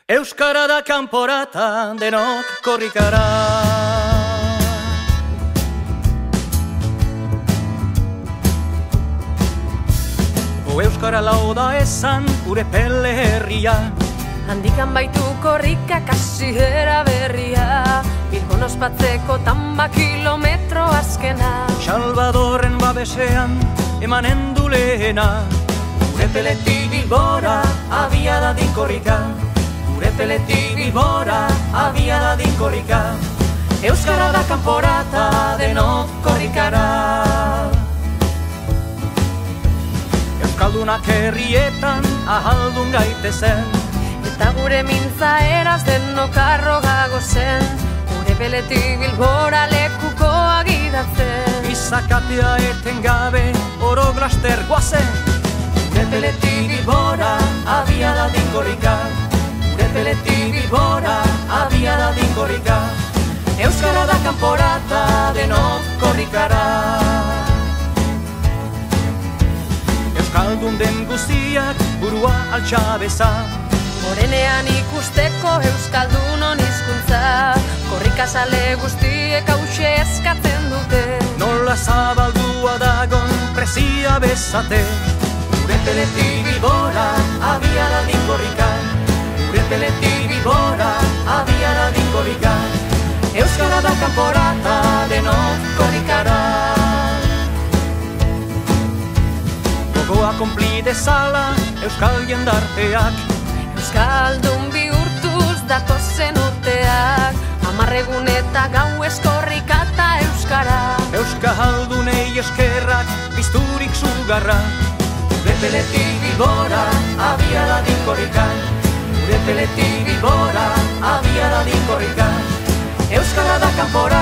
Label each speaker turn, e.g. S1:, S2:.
S1: Euskara da kanporata, denok korrikara. Euskara lau da esan gure pele herria.
S2: Handikan baitu korrika kasihera berria, Bilbon ospatzeko tamba kilometro azkena.
S1: Salvadorren babesean emanen du lehena. Gure peletik Bilbora abia dadin korrika. Gure peletik Bilbora abia dadin korrika. Euskara da kanporata, denok korrikara. Euskaldunak herrietan ahaldun gaitezen,
S2: eta gure mintza eraz denok arrogago zen, gure peletik Bilbora lekuko agidatzen.
S1: Izakatea eten gabe oro glaster guazen. Gure peletik Bilbora abia dadin korrika. Gure peletik Bilbora abia dadin korrika. Euskara da kanporata, denok korrikara. Euskaldun den guztiak burua altxabeza,
S2: Morenean ikusteko euskaldunon hizkuntza, korrikazale guztiek hause eskatzen dute.
S1: Nola zabaldua dagon prezia bezate. Gure peletik Bilbora abia dadin korrika. Gure peletik Bilbora abia dadin korrika. Euskara da kanporata, denok korrikara. Gogoa konplide zala euskal jendarteak,
S2: Euskaldun bihurtuz datozen urteak, 10 egun eta gauez korrika eta euskara.
S1: Euskaldunei eskerrak pizturik sugarra. Gure peletik Bilbora abia dadin korrika. Gure peletik Bilbora abia dadin korrika. Euskara da kanpora